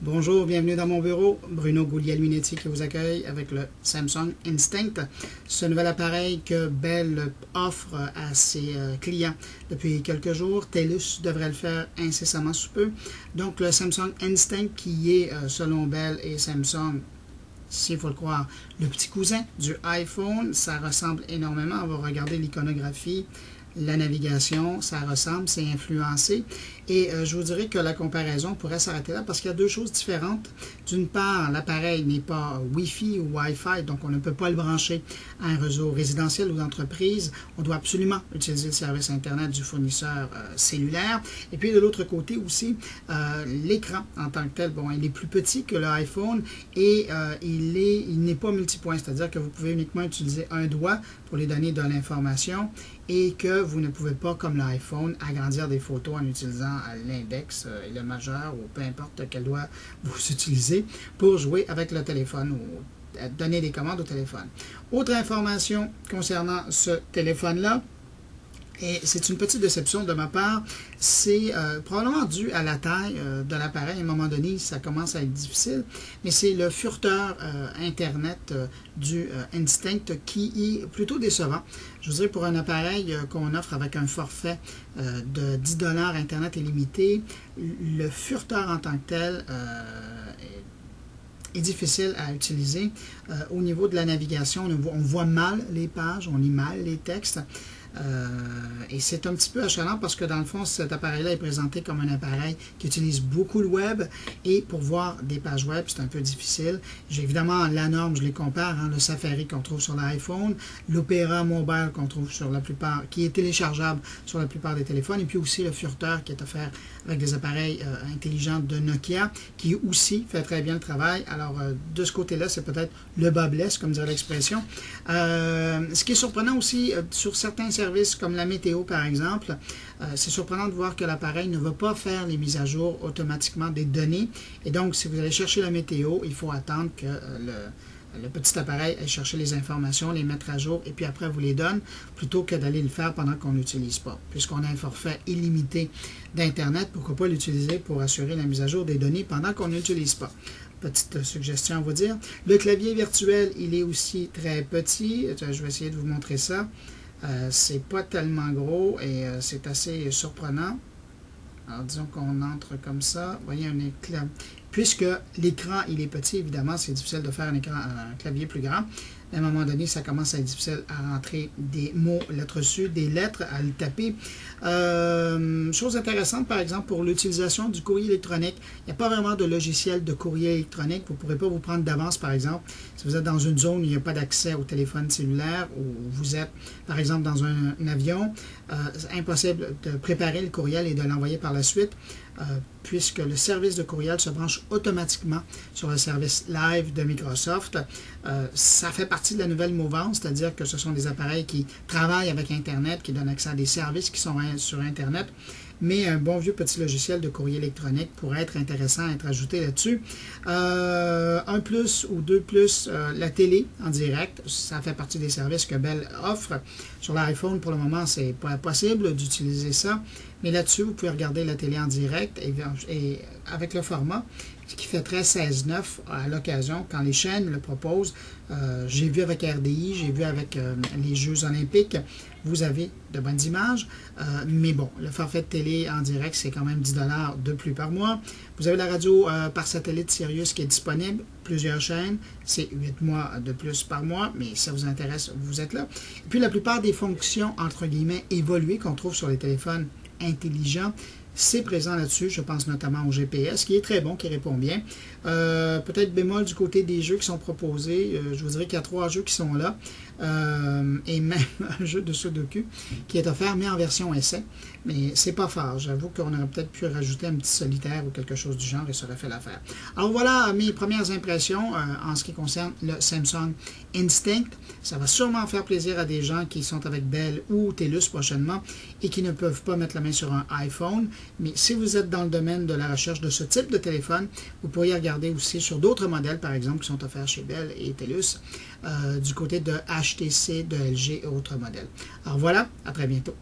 Bonjour, bienvenue dans mon bureau. Bruno Guglielminetti qui vous accueille avec le Samsung Instinct, ce nouvel appareil que Bell offre à ses clients depuis quelques jours. TELUS devrait le faire incessamment sous peu. Donc le Samsung Instinct qui est, selon Bell et Samsung, s'il faut le croire, le petit cousin du iPhone. Ça ressemble énormément. On va regarder l'iconographie, la navigation, ça ressemble, c'est influencé. Et je vous dirais que la comparaison pourrait s'arrêter là parce qu'il y a deux choses différentes. D'une part, l'appareil n'est pas Wi-Fi ou Wi-Fi, donc on ne peut pas le brancher à un réseau résidentiel ou d'entreprise. On doit absolument utiliser le service Internet du fournisseur cellulaire. Et puis de l'autre côté aussi, l'écran en tant que tel, bon, il est plus petit que l'iPhone et il n'est pas multipoint, c'est-à-dire que vous pouvez uniquement utiliser un doigt pour lui donner de l'information et que vous ne pouvez pas, comme l'iPhone, agrandir des photos en utilisant l'index et le majeur ou peu importe quel doigt vous utilisez pour jouer avec le téléphone ou donner des commandes au téléphone. Autre information concernant ce téléphone-là, et c'est une petite déception de ma part, c'est probablement dû à la taille de l'appareil. À un moment donné, ça commence à être difficile, mais c'est le furteur Internet du Instinct qui est plutôt décevant. Je vous dirais pour un appareil qu'on offre avec un forfait de 10 $ Internet illimité, le furteur en tant que tel est difficile à utiliser. Au niveau de la navigation, on voit mal les pages, on lit mal les textes. Et c'est un petit peu achalant parce que dans le fond, cet appareil-là est présenté comme un appareil qui utilise beaucoup le web et pour voir des pages web, c'est un peu difficile. J'ai évidemment la norme, je les compare, le Safari qu'on trouve sur l'iPhone, l'Opera Mobile qu'on trouve sur la plupart, qui est téléchargeable sur la plupart des téléphones, et puis aussi le Furteur qui est offert avec des appareils intelligents de Nokia, qui aussi fait très bien le travail. Alors, de ce côté-là, c'est peut-être le bas blesse, comme dirait l'expression. Ce qui est surprenant aussi, sur certains services comme la météo par exemple, c'est surprenant de voir que l'appareil ne va pas faire les mises à jour automatiquement des données. Et donc, si vous allez chercher la météo, il faut attendre que le petit appareil aille chercher les informations, les mettre à jour, et puis après vous les donne, plutôt que d'aller le faire pendant qu'on n'utilise pas. Puisqu'on a un forfait illimité d'Internet, pourquoi pas l'utiliser pour assurer la mise à jour des données pendant qu'on n'utilise pas. Petite suggestion, on va dire. Le clavier virtuel, il est aussi très petit. Je vais essayer de vous montrer ça. C'est pas tellement gros et c'est assez surprenant. Alors disons qu'on entre comme ça. Vous voyez un éclat. Puisque l'écran il est petit, évidemment, c'est difficile de faire un clavier plus grand. À un moment donné, ça commence à être difficile à rentrer des mots, lettres reçues, des lettres, à le taper. Chose intéressante, par exemple, pour l'utilisation du courrier électronique, il n'y a pas vraiment de logiciel de courrier électronique. Vous ne pourrez pas vous prendre d'avance, par exemple, si vous êtes dans une zone où il n'y a pas d'accès au téléphone cellulaire, ou vous êtes, par exemple, dans un avion, c'est impossible de préparer le courriel et de l'envoyer par la suite, puisque le service de courriel se branche automatiquement sur le service Live de Microsoft. Ça fait partie de la nouvelle mouvance, c'est-à-dire que ce sont des appareils qui travaillent avec Internet, qui donnent accès à des services qui sont sur Internet, mais un bon vieux petit logiciel de courrier électronique pourrait être intéressant à être ajouté là-dessus. Un plus ou deux plus, la télé en direct, ça fait partie des services que Bell offre. Sur l'iPhone, pour le moment, c'est pas possible d'utiliser ça, mais là-dessus, vous pouvez regarder la télé en direct et avec le format, ce qui fait très 16:9 à l'occasion, quand les chaînes le proposent. J'ai vu avec RDI, j'ai vu avec les Jeux olympiques, vous avez de bonnes images, mais bon, le forfait de télé en direct, c'est quand même 10 $ de plus par mois. Vous avez la radio par satellite Sirius qui est disponible, plusieurs chaînes, c'est 8 mois de plus par mois, mais si ça vous intéresse, vous êtes là. Et puis la plupart des fonctions, entre guillemets, évoluées qu'on trouve sur les téléphones intelligents, c'est présent là-dessus, je pense notamment au GPS, qui est très bon, qui répond bien. Peut-être bémol du côté des jeux qui sont proposés, je vous dirais qu'il y a 3 jeux qui sont là, et même un jeu de Sudoku qui est offert, mais en version essai. Mais c'est pas fort, j'avoue qu'on aurait peut-être pu rajouter un petit solitaire ou quelque chose du genre et ça aurait fait l'affaire. Alors voilà mes premières impressions en ce qui concerne le Samsung Instinct. Ça va sûrement faire plaisir à des gens qui sont avec Bell ou TELUS prochainement et qui ne peuvent pas mettre la main sur un iPhone. Mais si vous êtes dans le domaine de la recherche de ce type de téléphone, vous pourriez regarder aussi sur d'autres modèles, par exemple, qui sont offerts chez Bell et TELUS, du côté de HTC, de LG et autres modèles. Alors voilà, à très bientôt.